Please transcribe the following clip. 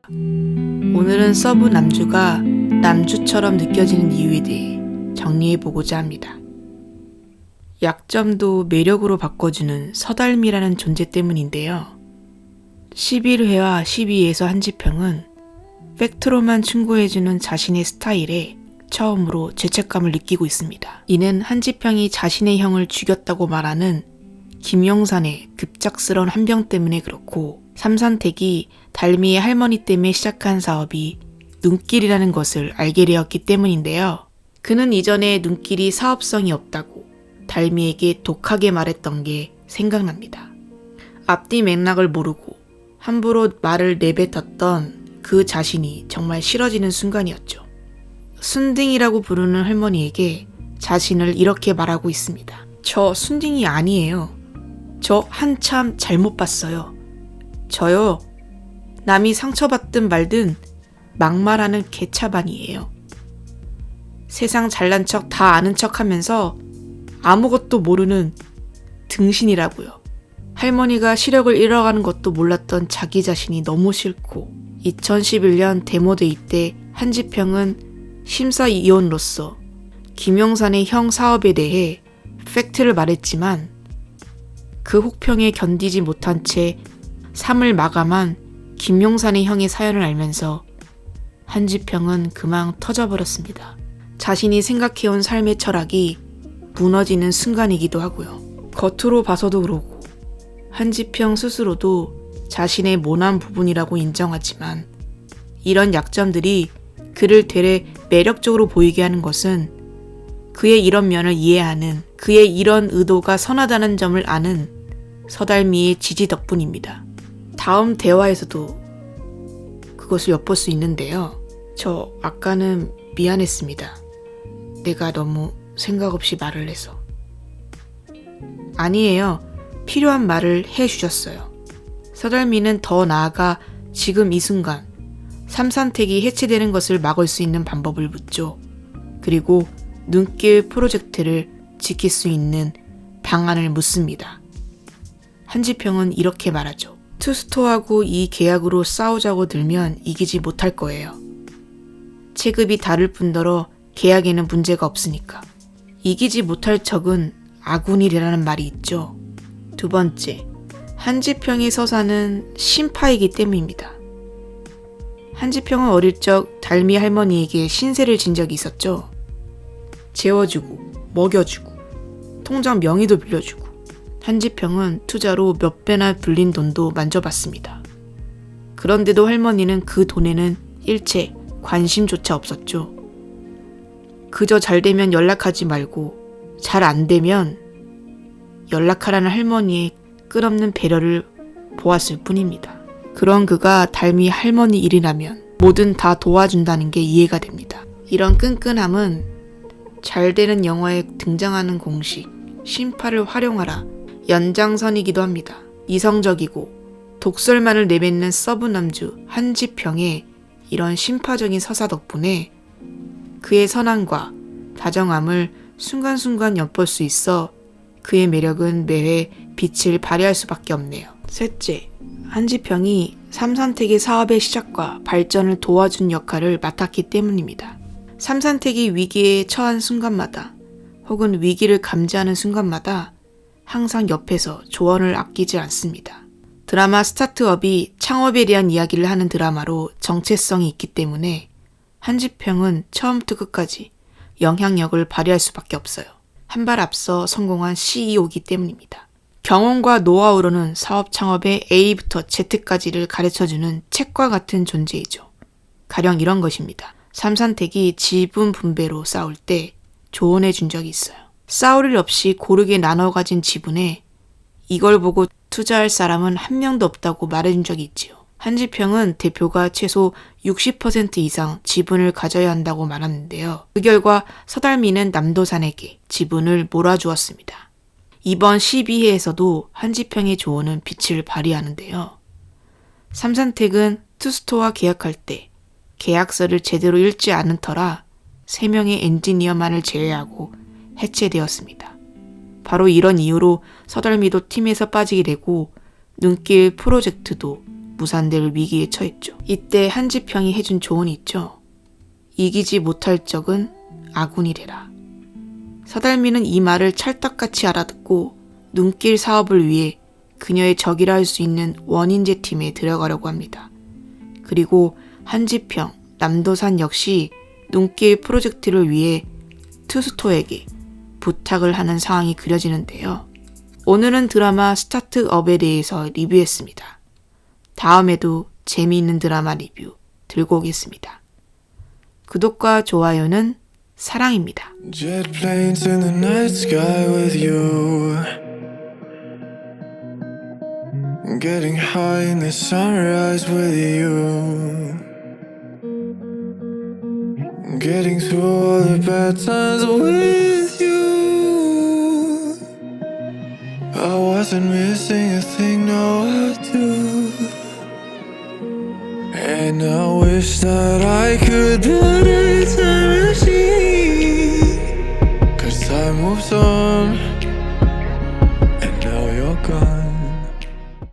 오늘은 서브 남주가 남주처럼 느껴지는 이유에 대해 정리해보고자 합니다. 약점도 매력으로 바꿔주는 서달미라는 존재 때문인데요. 11회와 12회에서 한지평은 팩트로만 충고해주는 자신의 스타일에 처음으로 죄책감을 느끼고 있습니다. 이는 한지평이 자신의 형을 죽였다고 말하는 김용산의 급작스러운 한병 때문에 그렇고, 삼산택이 달미의 할머니 때문에 시작한 사업이 눈길이라는 것을 알게 되었기 때문인데요. 그는 이전에 눈길이 사업성이 없다고 달미에게 독하게 말했던 게 생각납니다. 앞뒤 맥락을 모르고 함부로 말을 내뱉었던 그 자신이 정말 싫어지는 순간이었죠. 순딩이라고 부르는 할머니에게 자신을 이렇게 말하고 있습니다. 저 순딩이 아니에요. 저 한참 잘못 봤어요. 저요, 남이 상처받든 말든 막말하는 개차반이에요. 세상 잘난 척 다 아는 척 하면서 아무것도 모르는 등신이라고요. 할머니가 시력을 잃어가는 것도 몰랐던 자기 자신이 너무 싫고, 2011년 데모데이 때 한지평은 심사위원으로서 김용산의 형 사업에 대해 팩트를 말했지만 그 혹평에 견디지 못한 채 3을 마감한 김용산의 형의 사연을 알면서 한지평은 그만 터져버렸습니다. 자신이 생각해온 삶의 철학이 무너지는 순간이기도 하고요. 겉으로 봐서도 그러고 한지평 스스로도 자신의 모난 부분이라고 인정하지만, 이런 약점들이 그를 되레 매력적으로 보이게 하는 것은 그의 이런 면을 이해하는, 그의 이런 의도가 선하다는 점을 아는 서달미의 지지 덕분입니다. 다음 대화에서도 그것을 엿볼 수 있는데요. 저 아까는 미안했습니다. 내가 너무 생각 없이 말을 해서. 아니에요. 필요한 말을 해주셨어요. 서달미는 더 나아가 지금 이 순간 삼산택이 해체되는 것을 막을 수 있는 방법을 묻죠. 그리고 눈길 프로젝트를 지킬 수 있는 방안을 묻습니다. 한지평은 이렇게 말하죠. 투스토어하고 이 계약으로 싸우자고 들면 이기지 못할 거예요. 체급이 다를 뿐더러 계약에는 문제가 없으니까. 이기지 못할 적은 아군이라는 말이 있죠. 두 번째, 한지평의 서사는 신파이기 때문입니다. 한지평은 어릴 적 달미 할머니에게 신세를 진 적이 있었죠. 재워주고 먹여주고 통장 명의도 빌려주고, 한지평은 투자로 몇 배나 불린 돈도 만져봤습니다. 그런데도 할머니는 그 돈에는 일체 관심조차 없었죠. 그저 잘 되면 연락하지 말고 잘 안 되면 연락하라는 할머니의 끝없는 배려를 보았을 뿐입니다. 그런 그가 달미 할머니 일이라면 뭐든 다 도와준다는 게 이해가 됩니다. 이런 끈끈함은 잘 되는 영화에 등장하는 공식, 신파를 활용하라 연장선이기도 합니다. 이성적이고 독설만을 내뱉는 서브남주 한지평의 이런 신파적인 서사 덕분에 그의 선함과 다정함을 순간순간 엿볼 수 있어 그의 매력은 매회 빛을 발휘할 수밖에 없네요. 셋째, 한지평이 삼산택의 사업의 시작과 발전을 도와준 역할을 맡았기 때문입니다. 삼산택이 위기에 처한 순간마다 혹은 위기를 감지하는 순간마다 항상 옆에서 조언을 아끼지 않습니다. 드라마 스타트업이 창업에 대한 이야기를 하는 드라마로 정체성이 있기 때문에 한지평은 처음부터 끝까지 영향력을 발휘할 수밖에 없어요. 한 발 앞서 성공한 CEO이기 때문입니다. 경험과 노하우로는 사업 창업의 A부터 Z까지를 가르쳐주는 책과 같은 존재이죠. 가령 이런 것입니다. 삼산택이 지분 분배로 싸울 때 조언해 준 적이 있어요. 싸울 일 없이 고르게 나눠 가진 지분에 이걸 보고 투자할 사람은 한 명도 없다고 말해준 적이 있지요. 한지평은 대표가 최소 60% 이상 지분을 가져야 한다고 말하는데요. 그 결과 서달미는 남도산에게 지분을 몰아주었습니다. 이번 12회에서도 한지평의 조언은 빛을 발휘하는데요. 삼산택은 투스토어와 계약할 때 계약서를 제대로 읽지 않은 터라 3명의 엔지니어만을 제외하고 해체되었습니다. 바로 이런 이유로 서달미도 팀에서 빠지게 되고 눈길 프로젝트도 무산될 위기에 처했죠. 이때 한지평이 해준 조언이 있죠. 이기지 못할 적은 아군이래라. 서달미는 이 말을 찰떡같이 알아듣고 눈길 사업을 위해 그녀의 적이라 할 수 있는 원인제 팀에 들어가려고 합니다. 그리고 한지평, 남도산 역시 눈길 프로젝트를 위해 투스토에게 부탁을 하는 상황이 그려지는데요. 오늘은 드라마 스타트업에 대해서 리뷰했습니다. 다음에도 재미있는 드라마 리뷰 들고 오겠습니다. 구독과 좋아요는 사랑입니다. Jet planes in the night sky with you, getting high in the sunrise with you, getting through all the bad times with you. I wasn't missing a thing, no I do. And I wish that I could build a time machine, 'cause time moves on, and now you're gone.